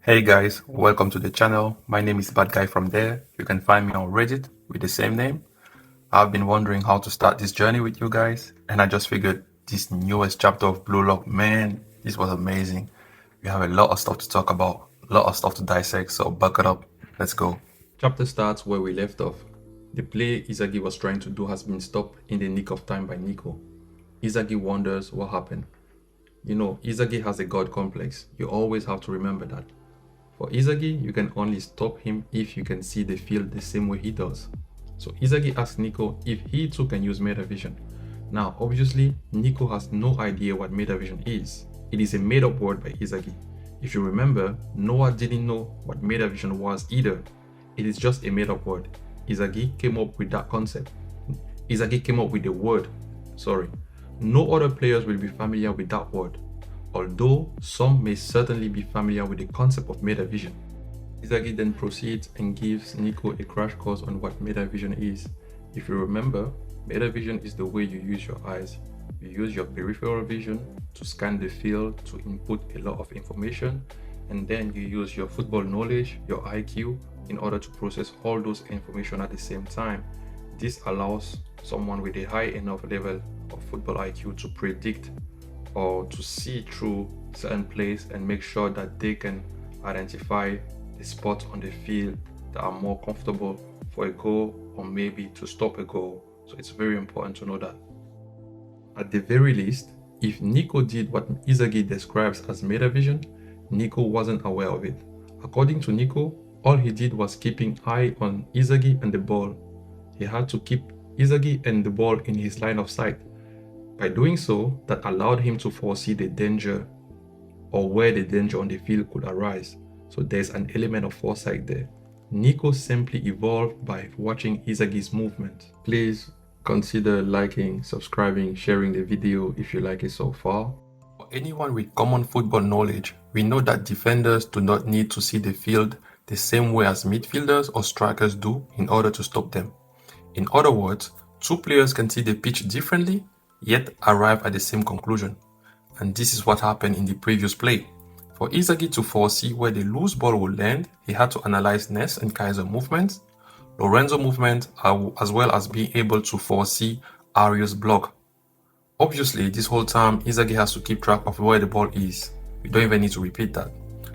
Hey guys, welcome to the channel. My name is Bad Guy from there. You can find me on Reddit with the same name. I've been wondering how to start this journey with you guys, and I just figured this newest chapter of Blue Lock, man, this was amazing. We have a lot of stuff to talk about, a lot of stuff to dissect, so buckle up. Let's go. Chapter starts where we left off. The play Isagi was trying to do has been stopped in the nick of time by Nico. Isagi wonders what happened. You know, Isagi has a god complex. You always have to remember that. For Isagi, you can only stop him if you can see the field the same way he does. So Isagi asks Nico if he too can use metavision. Now, obviously, Nico has no idea what metavision is. It is a made-up word by Isagi. If you remember, Noah didn't know what metavision was either. It is just a made-up word. Isagi came up with that concept. Isagi came up with the word. Sorry. No other players will be familiar with that word, although some may certainly be familiar with the concept of metavision. Isagi then proceeds and gives Nico a crash course on what metavision is. If you remember, metavision is the way you use your eyes. You use your peripheral vision to scan the field to input a lot of information, and then you use your football knowledge, your IQ, in order to process all those information at the same time. This allows someone with a high enough level of football IQ to predict or to see through certain plays and make sure that they can identify the spots on the field that are more comfortable for a goal or maybe to stop a goal. So it's very important to know that. At the very least, if Nico did what Isagi describes as metavision, Nico wasn't aware of it. According to Nico, all he did was keeping eye on Isagi and the ball. He had to keep Isagi and the ball in his line of sight. By doing so, that allowed him to foresee the danger or where the danger on the field could arise. So there's an element of foresight there. Nico simply evolved by watching Isagi's movement. Please consider liking, subscribing, sharing the video if you like it so far. For anyone with common football knowledge, we know that defenders do not need to see the field the same way as midfielders or strikers do in order to stop them. In other words, two players can see the pitch differently yet arrive at the same conclusion. And this is what happened in the previous play. For Isagi to foresee where the loose ball would land, he had to analyze Ness and Kaiser movements, Lorenzo movement, as well as being able to foresee Ario's block. Obviously, this whole time, Isagi has to keep track of where the ball is. We don't even need to repeat that.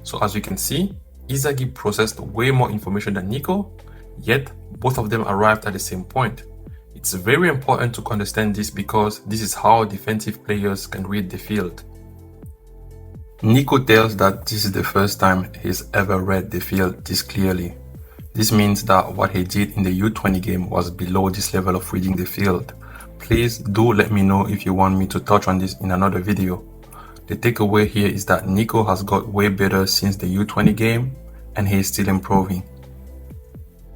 So as you can see, Isagi processed way more information than Nico, yet both of them arrived at the same point. It's very important to understand this because this is how defensive players can read the field. Nico tells that this is the first time he's ever read the field this clearly. This means that what he did in the U20 game was below this level of reading the field. Please do let me know if you want me to touch on this in another video. The takeaway here is that Nico has got way better since the U20 game and he is still improving.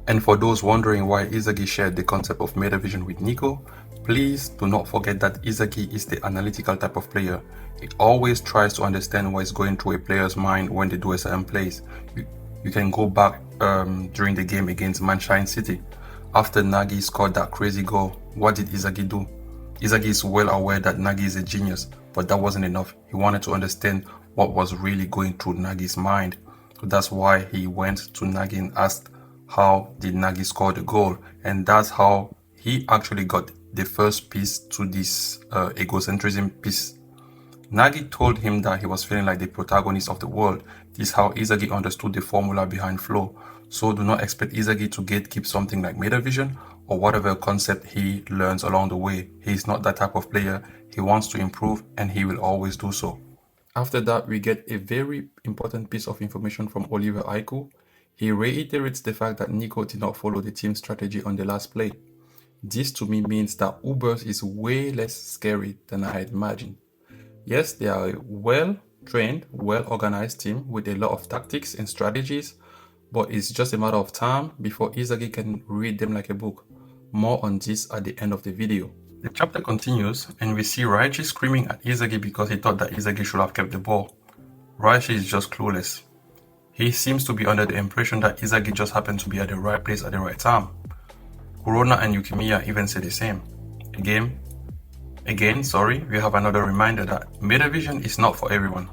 And for those wondering why Isagi shared the concept of metavision with Nico, please do not forget that Isagi is the analytical type of player. He always tries to understand what is going through a player's mind when they do a certain plays. You can go back during the game against Manchester City. After Nagy scored that crazy goal, what did Isagi do? Isagi is well aware that Nagy is a genius, but that wasn't enough. He wanted to understand what was really going through Nagy's mind. So that's why he went to Nagy and asked, how did Nagy score the goal? And that's how he actually got the first piece to this egocentrism piece. Nagy told him that he was feeling like the protagonist of the world. This is how Isagi understood the formula behind flow. So do not expect Isagi to gatekeep something like metavision or whatever concept he learns along the way. He is not that type of player. He wants to improve and he will always do so. After that, we get a very important piece of information from Oliver Aiku. He reiterates the fact that Nico did not follow the team strategy on the last play. This to me means that Ubers is way less scary than I had imagined. Yes, they are a well-trained, well-organized team with a lot of tactics and strategies, but it's just a matter of time before Isagi can read them like a book. More on this at the end of the video. The chapter continues and we see Raichi screaming at Isagi because he thought that Isagi should have kept the ball. Raichi is just clueless. He seems to be under the impression that Isagi just happened to be at the right place at the right time. Kurona and Yukimiya even say the same. Again, we have another reminder that metavision is not for everyone.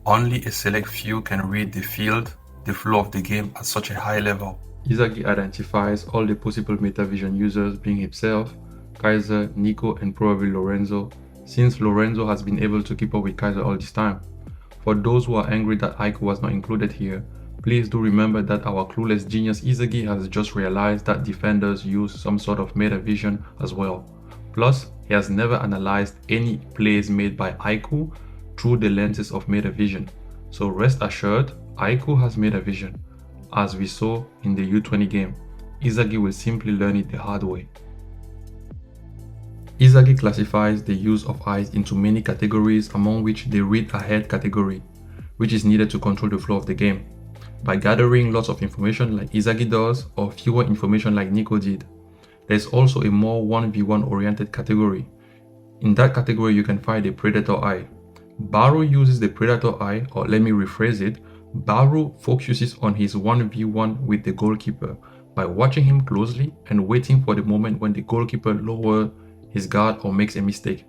Only a select few can read the field, the flow of the game at such a high level. Isagi identifies all the possible MetaVision users being himself, Kaiser, Nico, and probably Lorenzo, since Lorenzo has been able to keep up with Kaiser all this time. For those who are angry that Aiko was not included here, please do remember that our clueless genius Isagi has just realized that defenders use some sort of MetaVision as well. Plus, he has never analyzed any plays made by Aiko through the lenses of MetaVision. So rest assured, Aiko has MetaVision. As we saw in the U20 game, Isagi will simply learn it the hard way. Isagi classifies the use of eyes into many categories, among which the read ahead category, which is needed to control the flow of the game, by gathering lots of information like Isagi does or fewer information like Nico did. There's also a more 1v1 oriented category. In that category you can find the predator eye. Baru uses the predator eye, or let me rephrase it, Baru focuses on his 1v1 with the goalkeeper by watching him closely and waiting for the moment when the goalkeeper lowers his guard or makes a mistake.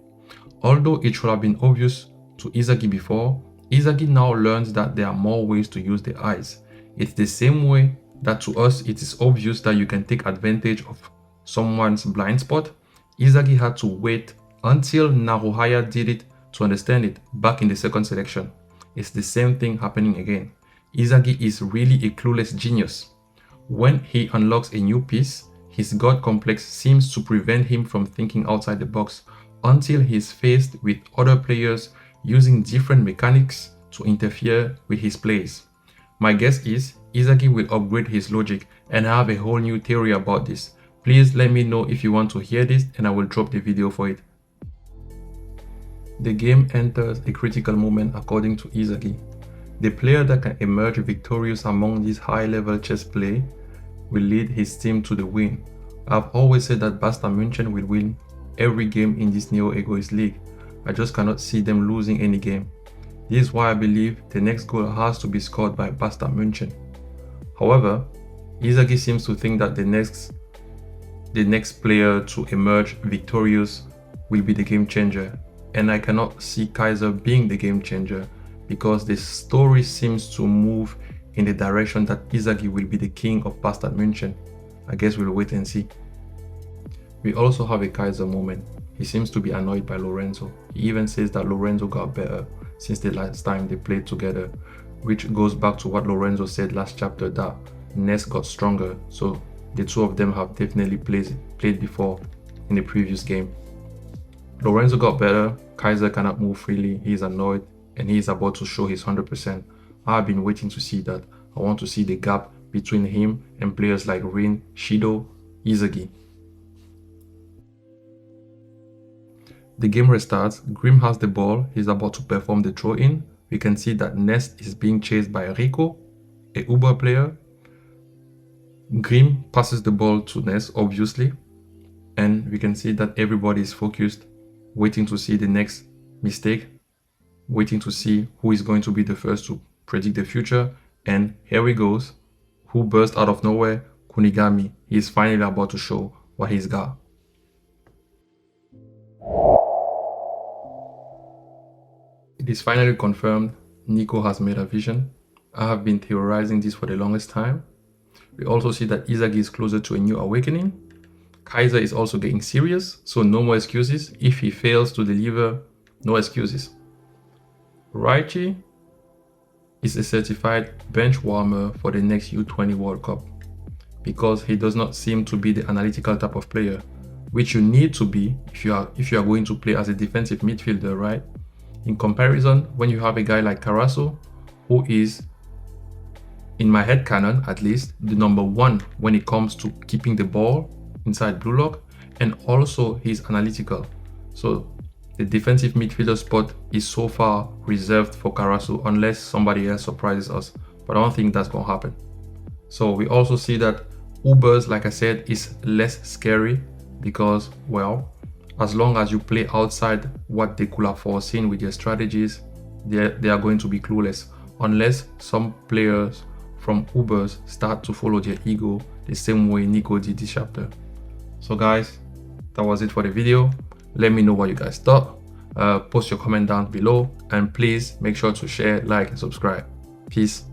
Although it should have been obvious to Isagi before, Isagi now learns that there are more ways to use the eyes. It's the same way that to us it is obvious that you can take advantage of someone's blind spot. Isagi had to wait until Naruhaya did it to understand it back in the second selection. It's the same thing happening again. Isagi is really a clueless genius. When he unlocks a new piece, his God complex seems to prevent him from thinking outside the box until he is faced with other players using different mechanics to interfere with his plays. My guess is Isagi will upgrade his logic, and I have a whole new theory about this. Please let me know if you want to hear this and I will drop the video for it. The game enters a critical moment according to Isagi. The player that can emerge victorious among this high-level chess play will lead his team to the win. I've always said that Bayern München will win every game in this neo-egoist league. I just cannot see them losing any game. This is why I believe the next goal has to be scored by Bayern München. However, Isagi seems to think that the next player to emerge victorious will be the game changer, and I cannot see Kaiser being the game changer because the story seems to move in the direction that Isagi will be the king of Bayern München. I guess we'll wait and see. We also have a Kaiser moment. He seems to be annoyed by Lorenzo. He even says that Lorenzo got better since the last time they played together, which goes back to what Lorenzo said last chapter, that Ness got stronger, so the two of them have definitely played before in the previous game. Lorenzo got better, Kaiser cannot move freely, he is annoyed, and he is about to show his 100%. I've been waiting to see that. I want to see the gap between him and players like Rin, Shido, Isagi. The game restarts, Grim has the ball, he's about to perform the throw-in. We can see that Ness is being chased by Rico, a Uber player. Grim passes the ball to Ness, obviously, and we can see that everybody is focused, waiting to see the next mistake, waiting to see who is going to be the first to predict the future. And here he goes. Who burst out of nowhere? Kunigami. He is finally about to show what he's got. It is finally confirmed Nico has MetaVision. I have been theorizing this for the longest time. We also see that Isagi is closer to a new awakening. Kaiser is also getting serious, so no more excuses. If he fails to deliver, no excuses. Raichi is a certified bench warmer for the next U20 World Cup because he does not seem to be the analytical type of player, which you need to be if you are going to play as a defensive midfielder, right? In comparison, when you have a guy like Karasu, who is, in my headcanon at least, the number one when it comes to keeping the ball inside Blue Lock, and also he's analytical. So the defensive midfielder spot is so far reserved for Karasu unless somebody else surprises us, but I don't think that's gonna happen. So we also see that Ubers, like I said, is less scary because, well, as long as you play outside what they could have foreseen with their strategies, they are going to be clueless unless some players from Ubers start to follow their ego the same way Nico did this chapter. So guys, that was it for the video. Let me know what you guys thought. post your comment down below, and please make sure to share, like, and subscribe. Peace.